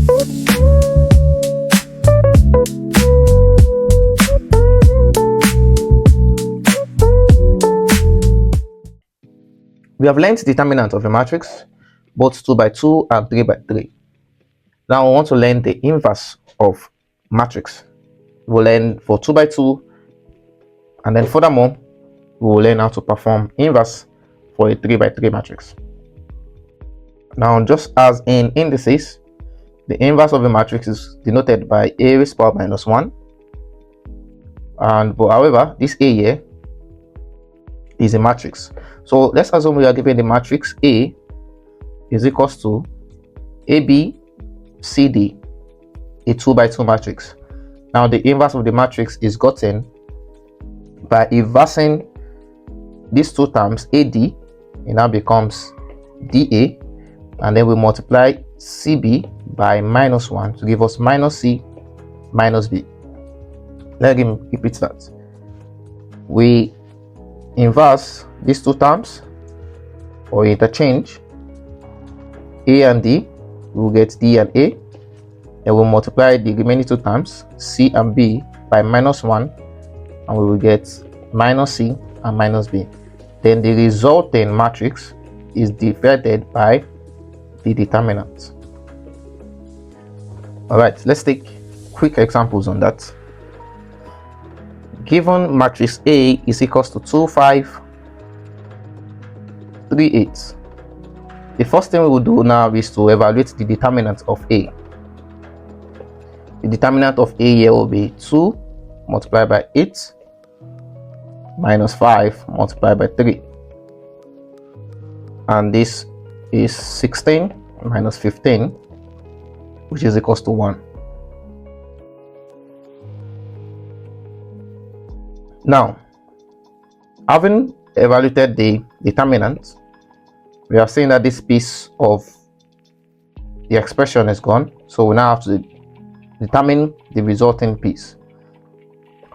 We have learned determinant of a matrix, both 2 by 2 and 3 by 3. Now we want to learn the inverse of matrix. We'll learn for 2 by 2, and then furthermore, we will learn how to perform inverse for a 3 by 3 matrix. Now, just as in indices, the inverse of a matrix is denoted by a raised power minus 1. But however, this A here is a matrix. So let's assume we are given the matrix A is equals to AB, CD, a 2 by 2 matrix. Now the inverse of the matrix is gotten by inversing these two terms, AD, it now becomes DA, and then we multiply CB by minus 1 to give us minus C minus B. Let me repeat that. We inverse these two terms or interchange A and D, we will get D and A, and we'll multiply the remaining two terms C and B by minus 1, and we will get minus C and minus B. Then the resulting matrix is divided by the determinant. All right, let's take quick examples on that. Given matrix A is equals to 2, 5, 3, 8. The first thing we will do now is to evaluate the determinant of A. The determinant of A here will be 2 multiplied by 8 minus 5 multiplied by 3. And this is 16 minus 15, which is equals to 1. Now, having evaluated the determinant, we have seen that this piece of the expression is gone. So we now have to determine the resulting piece.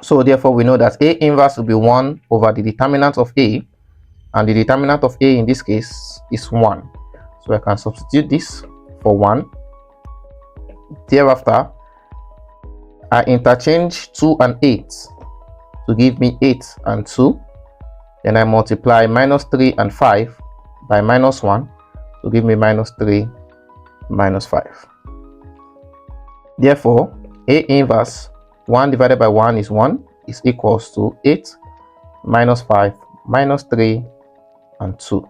So therefore, we know that A inverse will be 1 over the determinant of A, and the determinant of A in this case is 1. So I can substitute this for 1. Thereafter, I interchange 2 and 8 to give me 8 and 2. Then I multiply minus 3 and 5 by minus 1 to give me minus 3 minus 5. Therefore, A inverse 1 divided by 1 is 1 is equals to 8 minus 5 minus 3 and 2.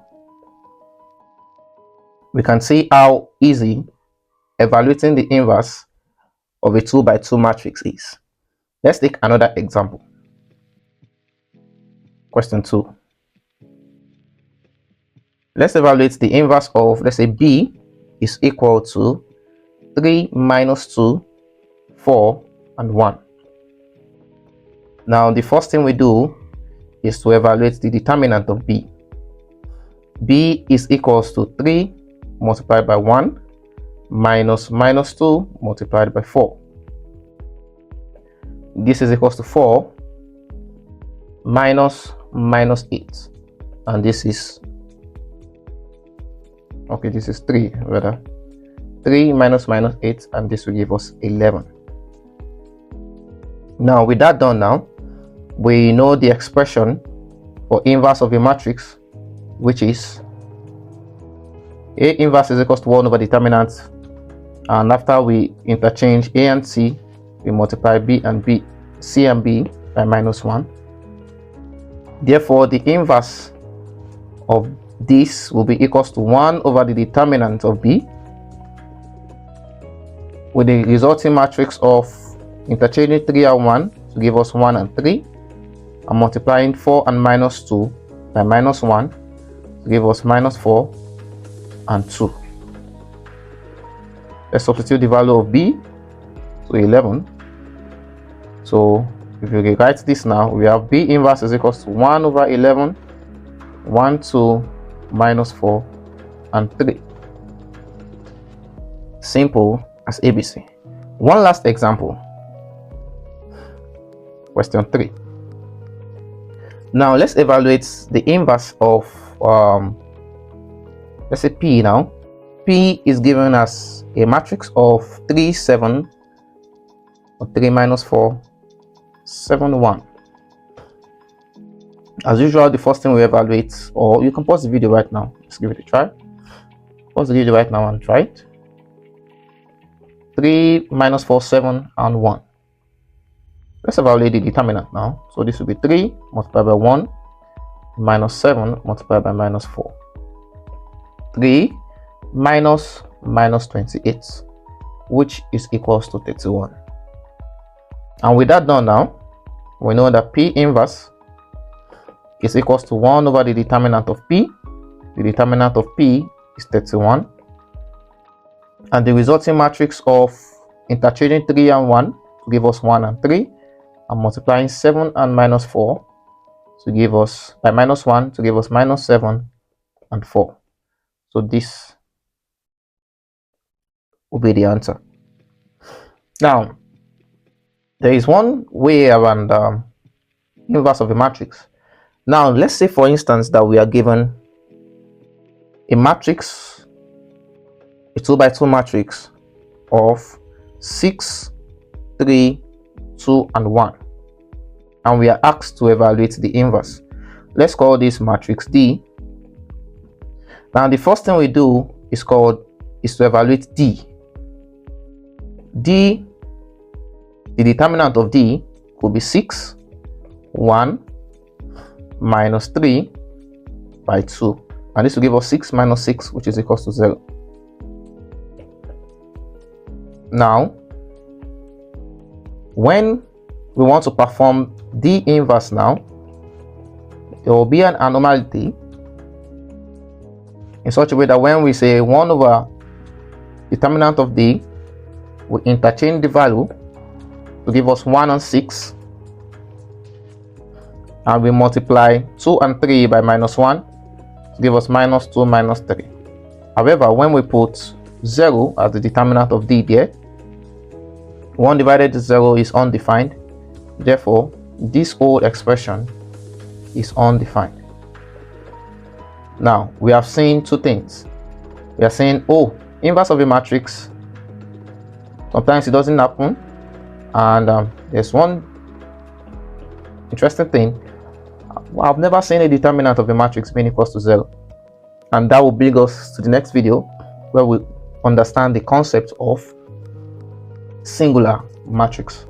We can see how easy evaluating the inverse of a 2 by 2 matrix is. Let's take another example. Question 2. Let's evaluate the inverse of, let's say, B is equal to 3 minus 2, 4, and 1. Now, the first thing we do is to evaluate the determinant of B. B is equals to 3 multiplied by 1 minus minus 2 multiplied by 4. This is equals to 4 minus minus 8, and this is okay, this is 3 rather. 3 minus minus 8, and this will give us 11. Now with that done, now we know the expression for inverse of a matrix, which is A inverse is equals to 1 over determinant, and after we interchange A and C, we multiply B and B, C and B by minus 1. Therefore, the inverse of this will be equals to 1 over the determinant of B, with the resulting matrix of interchanging 3 and 1 to give us 1 and 3, and multiplying 4 and minus 2 by minus 1 to give us minus 4 and 2. Let's substitute the value of B to 11. So if you rewrite this now, we have B inverse is equals to 1 over 11, 1, 2, minus 4, and 3. Simple as ABC. One last example. Question 3. Now let's evaluate the inverse of, let's say P now. P is given as a matrix of 3, 7, or 3 minus 4, 7, 1. As usual, the first thing we evaluate, or you can pause the video right now. Let's give it a try. Pause the video right now and try it. 3 minus 4, 7, and 1. Let's evaluate the determinant now. So this will be 3 multiplied by 1 minus 7 multiplied by minus 4. 3 minus 28, which is equals to 31. And with that done now, we know that P inverse is equals to 1 over the determinant of P. The determinant of P is 31. And the resulting matrix of interchanging 3 and 1 to give us 1 and 3, and multiplying 7 and minus 4 to give us, by minus 1 to give us minus 7 and 4. So this will be the answer. Now, there is one way around inverse of a matrix. Now, let's say for instance that we are given a matrix, a 2 by 2 matrix of 6, 3, 2, and 1, and we are asked to evaluate the inverse. Let's call this matrix D. Now, the first thing we do is to evaluate D. D, the determinant of D could be 6, 1, minus 3 by 2, and this will give us 6 minus 6, which is equals to 0. Now, when we want to perform D inverse now, there will be an anomaly in such a way that when we say 1 over determinant of D, we interchange the value to give us 1 and 6, and we multiply 2 and 3 by minus 1 to give us minus 2 minus 3. However, when we put 0 as the determinant of D there, 1 divided by 0 is undefined. Therefore, this whole expression is undefined. Now, we have seen two things. We are saying, oh, inverse of a matrix, sometimes it doesn't happen. And there's one interesting thing. I've never seen a determinant of a matrix being equals to 0. And that will bring us to the next video, where we understand the concept of singular matrix.